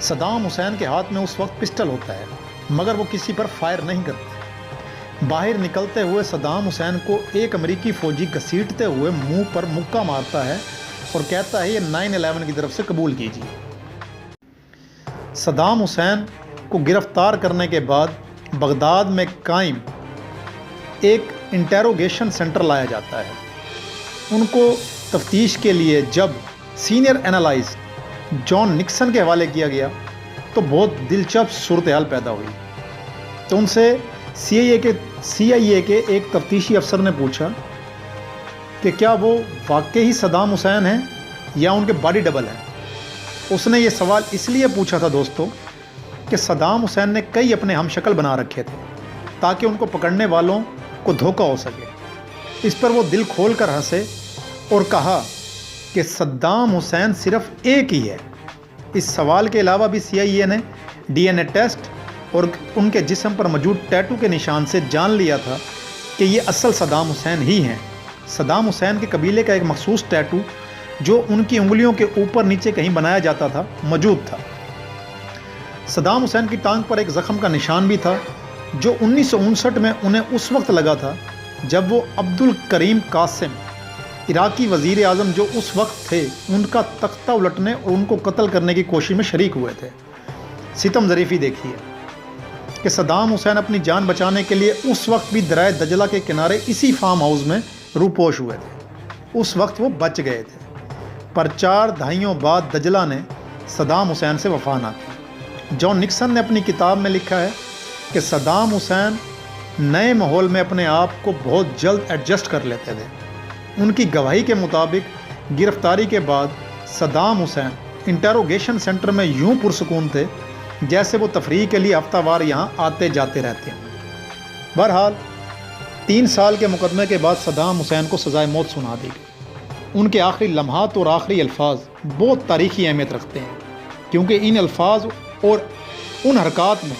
Saddam Hussein کے ہاتھ میں اس وقت پسٹل ہوتا ہے مگر وہ کسی پر فائر نہیں کرتے۔ باہر نکلتے ہوئے صدام حسین کو ایک امریکی فوجی گھسیٹتے ہوئے منہ پر مکہ مارتا ہے اور کہتا ہے یہ 9/11 کی طرف سے قبول کیجیے۔ صدام حسین کو گرفتار کرنے کے بعد بغداد میں قائم ایک انٹیروگیشن سینٹر لایا جاتا ہے۔ ان کو تفتیش کے لیے جب سینئر اینالائسٹ جان نکسن کے حوالے کیا گیا تو بہت دلچسپ صورتحال پیدا ہوئی۔ تو ان سے سی آئی اے کے ایک تفتیشی افسر نے پوچھا کہ کیا وہ واقعی صدام حسین ہیں یا ان کے باڈی ڈبل ہیں۔ اس نے یہ سوال اس لیے پوچھا تھا دوستو کہ صدام حسین نے کئی اپنے ہم شکل بنا رکھے تھے تاکہ ان کو پکڑنے والوں کو دھوکہ ہو سکے۔ اس پر وہ دل کھول کر ہنسے اور کہا کہ صدام حسین صرف ایک ہی ہے۔ اس سوال کے علاوہ بھی سی آئی اے نے ڈی این اے ٹیسٹ اور ان کے جسم پر موجود ٹیٹو کے نشان سے جان لیا تھا کہ یہ اصل صدام حسین ہی ہیں۔ صدام حسین کے قبیلے کا ایک مخصوص ٹیٹو جو ان کی انگلیوں کے اوپر نیچے کہیں بنایا جاتا تھا موجود تھا۔ صدام حسین کی ٹانگ پر ایک زخم کا نشان بھی تھا جو 1959 میں انہیں اس وقت لگا تھا جب وہ عبد الکریم قاسم عراقی وزیر اعظم جو اس وقت تھے ان کا تختہ الٹنے اور ان کو قتل کرنے کی کوشش میں شریک ہوئے تھے۔ ستم ظریفی دیکھیے کہ صدام حسین اپنی جان بچانے کے لیے اس وقت بھی دریائے دجلہ کے کنارے اسی فارم ہاؤس میں روپوش ہوئے تھے۔ اس وقت وہ بچ گئے تھے، پر 4 دہائیوں بعد دجلہ نے صدام حسین سے وفا نہ کی۔ جان نکسن نے اپنی کتاب میں لکھا ہے کہ صدام حسین نئے ماحول میں اپنے آپ کو بہت جلد ایڈجسٹ کر لیتے تھے۔ ان کی گواہی کے مطابق گرفتاری کے بعد صدام حسین انٹیروگیشن سینٹر میں یوں پرسکون تھے جیسے وہ تفریح کے لیے ہفتہ وار یہاں آتے جاتے رہتے ہیں۔ بہرحال 3 سال کے مقدمے کے بعد صدام حسین کو سزائے موت سنا دی گئی۔ ان کے آخری لمحات اور آخری الفاظ بہت تاریخی اہمیت رکھتے ہیں کیونکہ ان الفاظ اور ان حرکات میں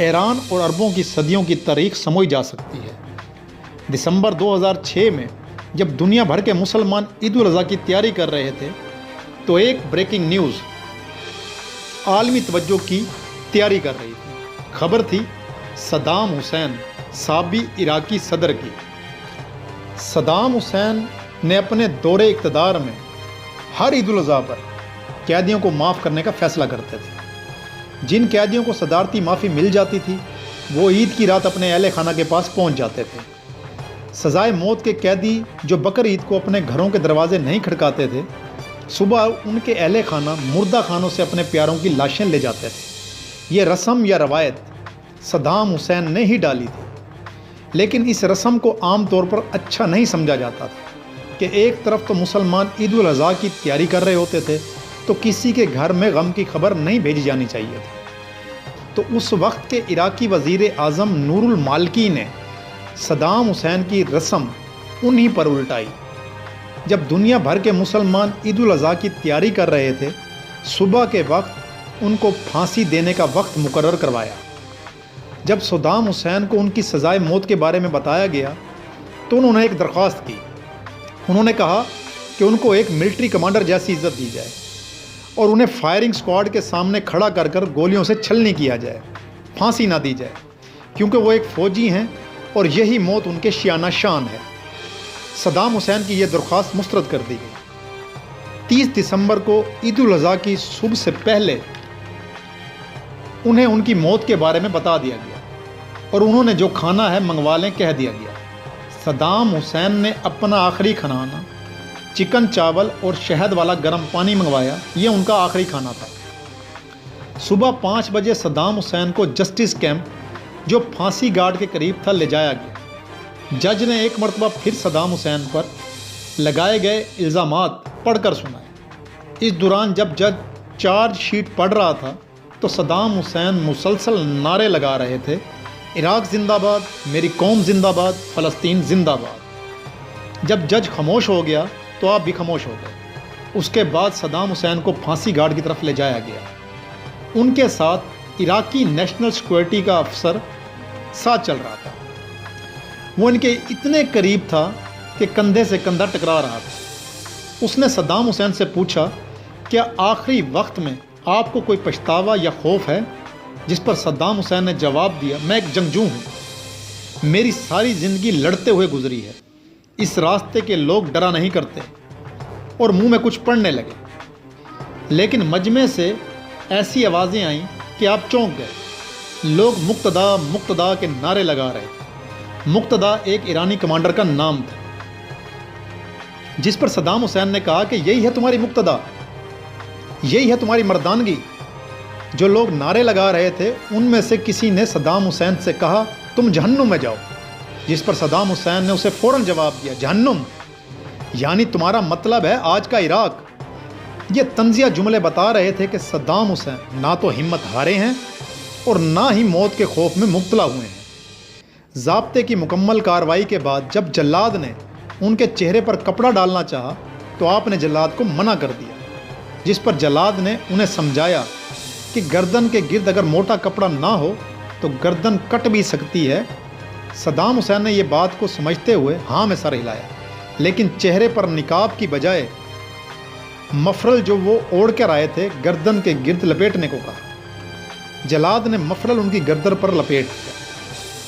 ایران اور عربوں کی صدیوں کی تاریخ سمجھی جا سکتی ہے۔ دسمبر 2006 میں جب دنیا بھر کے مسلمان عید الاضحیٰ کی تیاری کر رہے تھے تو ایک بریکنگ نیوز عالمی توجہ کی تیاری کر رہی تھی۔ خبر تھی صدام حسین سابق عراقی صدر کی۔ صدام حسین نے اپنے دور اقتدار میں ہر عید الاضحیٰ پر قیدیوں کو معاف کرنے کا فیصلہ کرتے تھے۔ جن قیدیوں کو صدارتی معافی مل جاتی تھی وہ عید کی رات اپنے اہل خانہ کے پاس پہنچ جاتے تھے۔ سزائے موت کے قیدی جو بقر عید کو اپنے گھروں کے دروازے نہیں کھڑکاتے تھے صبح ان کے اہل خانہ مردہ خانوں سے اپنے پیاروں کی لاشیں لے جاتے تھے۔ یہ رسم یا روایت صدام حسین نے ہی ڈالی تھی، لیکن اس رسم کو عام طور پر اچھا نہیں سمجھا جاتا تھا کہ ایک طرف تو مسلمان عید الاضحیٰ کی تیاری کر رہے ہوتے تھے تو کسی کے گھر میں غم کی خبر نہیں بھیجی جانی چاہیے تھی۔ تو اس وقت کے عراقی وزیر اعظم نور المالکی نے صدام حسین کی رسم انہی پر الٹائی۔ جب دنیا بھر کے مسلمان عید الاضحیٰ کی تیاری کر رہے تھے صبح کے وقت ان کو پھانسی دینے کا وقت مقرر کروایا۔ جب صدام حسین کو ان کی سزائے موت کے بارے میں بتایا گیا تو انہوں نے ایک درخواست کی۔ انہوں نے کہا کہ ان کو ایک ملٹری کمانڈر جیسی عزت دی جائے اور انہیں فائرنگ سکواڈ کے سامنے کھڑا کر کر گولیوں سے چھلنی کیا جائے، پھانسی نہ دی جائے، کیونکہ وہ ایک فوجی ہیں اور یہی موت ان کے شانہ شان ہے۔ صدام حسین کی یہ درخواست مسترد کر دی گئی۔ 30 دسمبر کو عید الاضحیٰ کی صبح سے پہلے انہیں ان کی موت کے بارے میں بتا دیا گیا اور انہوں نے جو کھانا ہے منگوا لیں کہہ دیا گیا۔ صدام حسین نے اپنا آخری کھانا چکن چاول اور شہد والا گرم پانی منگوایا۔ یہ ان کا آخری کھانا تھا۔ صبح 5 بجے صدام حسین کو جسٹس کیمپ جو پھانسی گارڈ کے قریب تھا لے جایا گیا۔ جج نے ایک مرتبہ پھر صدام حسین پر لگائے گئے الزامات پڑھ کر سنائے۔ اس دوران جب جج چارج شیٹ پڑھ رہا تھا تو صدام حسین مسلسل نعرے لگا رہے تھے، عراق زندہ باد، میری قوم زندہ باد، فلسطین زندہ باد۔ جب جج خاموش ہو گیا تو آپ بھی خاموش ہو گئے۔ اس کے بعد صدام حسین کو پھانسی گارڈ کی طرف لے جایا گیا۔ ان کے ساتھ عراقی نیشنل سیکورٹی کا افسر ساتھ چل رہا تھا۔ وہ ان کے اتنے قریب تھا کہ کندھے سے کندھا ٹکرا رہا تھا۔ اس نے صدام حسین سے پوچھا کیا آخری وقت میں آپ کو کوئی پچھتاوا یا خوف ہے؟ جس پر صدام حسین نے جواب دیا، میں ایک جنگجو ہوں، میری ساری زندگی لڑتے ہوئے گزری ہے، اس راستے کے لوگ ڈرا نہیں کرتے، اور منہ میں کچھ پڑنے لگے۔ لیکن مجمع سے ایسی آوازیں آئیں کہ آپ چونک گئے۔ لوگ مقتدا مقتدا کے نعرے لگا رہے تھے۔ مقتدا ایک ایرانی کمانڈر کا نام تھا، جس پر صدام حسین نے کہا کہ یہی ہے تمہاری مقتدا، یہی ہے تمہاری مردانگی۔ جو لوگ نعرے لگا رہے تھے ان میں سے کسی نے صدام حسین سے کہا تم جہنم میں جاؤ، جس پر صدام حسین نے اسے فوراً جواب دیا، جہنم یعنی تمہارا مطلب ہے آج کا عراق۔ یہ طنزیہ جملے بتا رہے تھے کہ صدام حسین نہ تو ہمت ہارے ہیں اور نہ ہی موت کے خوف میں مبتلا ہوئے ہیں۔ ضابطے کی مکمل کارروائی کے بعد جب جلاد نے ان کے چہرے پر کپڑا ڈالنا چاہا تو آپ نے جلاد کو منع کر دیا، جس پر جلاد نے انہیں سمجھایا کہ گردن کے گرد اگر موٹا کپڑا نہ ہو تو گردن کٹ بھی سکتی ہے۔ صدام حسین نے یہ بات کو سمجھتے ہوئے ہاں میں سر ہلایا، لیکن چہرے پر نقاب کی بجائے مفرل جو وہ اوڑھ کر آئے تھے گردن کے گرد لپیٹنے کو کہا۔ جلاد نے مفرل ان کی گردن پر لپیٹ دیا۔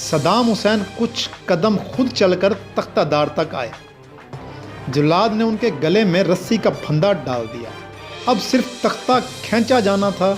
صدام حسین کچھ قدم خود چل کر تختہ دار تک آئے۔ جلاد نے ان کے گلے میں رسی کا پھندا ڈال دیا۔ اب صرف تختہ کھینچا جانا تھا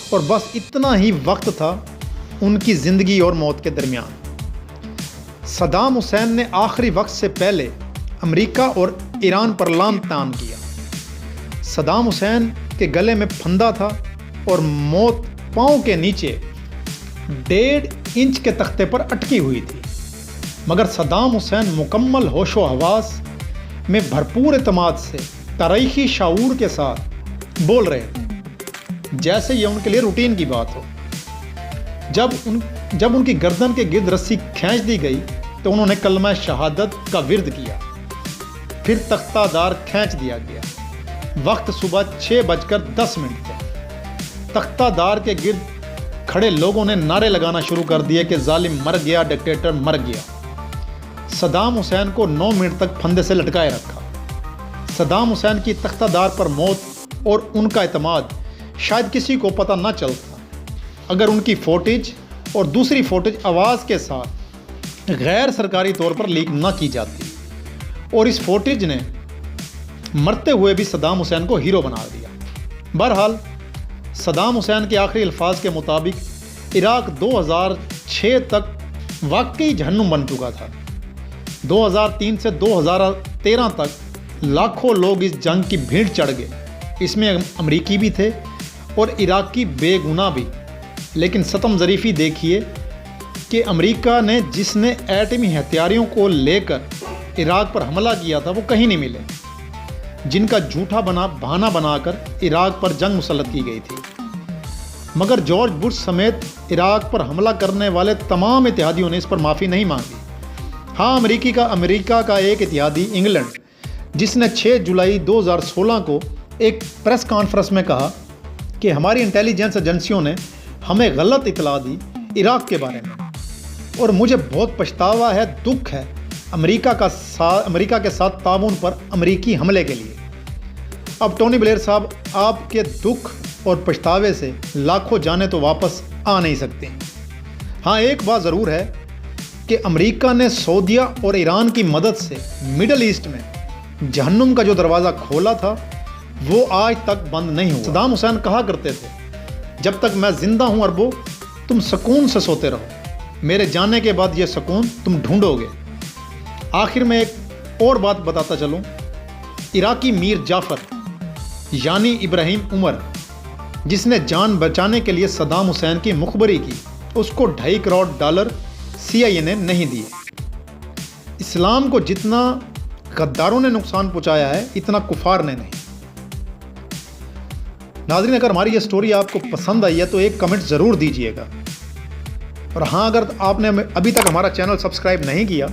اور بس اتنا ہی وقت تھا ان کی زندگی اور موت کے درمیان۔ صدام حسین نے آخری وقت سے پہلے امریکہ اور ایران پر لام تان کیا۔ صدام حسین کے گلے میں پھندا تھا اور موت پاؤں کے نیچے 1.5 انچ کے تختے پر اٹکی ہوئی تھی، مگر صدام حسین مکمل ہوش و حواس میں بھرپور اعتماد سے تاریخی شعور کے ساتھ بول رہے تھے، جیسے یہ ان کے لیے روٹین کی بات ہو۔ جب ان کی گردن کے گرد رسی کھینچ دی گئی تو انہوں نے کلمہ شہادت کا ورد کیا، پھر تختہ دار کھینچ دیا گیا۔ وقت صبح 6:10 تھے۔ تختہ دار کے گرد کھڑے لوگوں نے نعرے لگانا شروع کر دیے کہ ظالم مر گیا، ڈکٹیٹر مر گیا۔ صدام حسین کو 9 منٹ تک پھندے سے لٹکائے رکھا۔ صدام حسین کی تختہ دار پر موت اور ان کا اعتماد شاید کسی کو پتہ نہ چلتا اگر ان کی فوٹیج اور دوسری فوٹیج آواز کے ساتھ غیر سرکاری طور پر لیک نہ کی جاتی، اور اس فوٹیج نے مرتے ہوئے بھی صدام حسین کو ہیرو بنا دیا۔ بہرحال صدام حسین کے آخری الفاظ کے مطابق عراق 2006 تک واقعی جہنم بن چکا تھا۔ 2003 سے 2013 تک لاکھوں لوگ اس جنگ کی بھیڑ چڑھ گئے، اس میں امریکی بھی تھے اور عراقی بے گناہ بھی۔ لیکن ستم ظریفی دیکھیے کہ امریکہ نے جس نے ایٹمی ہتھیاروں کو لے کر عراق پر حملہ کیا تھا وہ کہیں نہیں ملے، جن کا جھوٹا بہانہ بنا کر عراق پر جنگ مسلط کی گئی تھی۔ مگر جارج بش سمیت عراق پر حملہ کرنے والے تمام اتحادیوں نے اس پر معافی نہیں مانگی۔ ہاں، امریکہ کا ایک اتحادی انگلینڈ، جس نے 6 جولائی 2016 کو ایک پریس کانفرنس میں کہا کہ ہماری انٹیلیجنس ایجنسیوں نے ہمیں غلط اطلاع دی عراق کے بارے میں، اور مجھے بہت پچھتاوا ہے، دکھ ہے امریکہ کے ساتھ تعاون پر امریکی حملے کے لیے۔ اب ٹونی بلیئر صاحب، آپ کے دکھ اور پچھتاوے سے لاکھوں جانیں تو واپس آ نہیں سکتے۔ ہاں، ایک بات ضرور ہے کہ امریکہ نے سعودیہ اور ایران کی مدد سے مڈل ایسٹ میں جہنم کا جو دروازہ کھولا تھا وہ آج تک بند نہیں ہوا۔ صدام حسین کہا کرتے تھے، جب تک میں زندہ ہوں عربوں، تم سکون سے سوتے رہو، میرے جانے کے بعد یہ سکون تم ڈھونڈو گے۔ آخر میں ایک اور بات بتاتا چلوں، عراقی میر جعفر یعنی ابراہیم عمر، جس نے جان بچانے کے لیے صدام حسین کی مخبری کی، اس کو $2.5 کروڑ CIA نے نہیں دیے۔ اسلام کو جتنا غداروں نے نقصان پہنچایا ہے اتنا کفار نے نہیں۔ ناظرین، اگر ہماری یہ سٹوری آپ کو پسند آئی ہے تو ایک کمنٹ ضرور دیجئے گا، اور ہاں، اگر آپ نے ابھی تک ہمارا چینل سبسکرائب نہیں کیا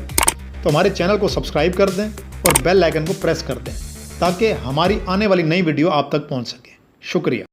تو ہمارے چینل کو سبسکرائب کر دیں اور بیل آئیکن کو پریس کر دیں تاکہ ہماری آنے والی نئی ویڈیو آپ تک پہنچ سکے۔ شکریہ۔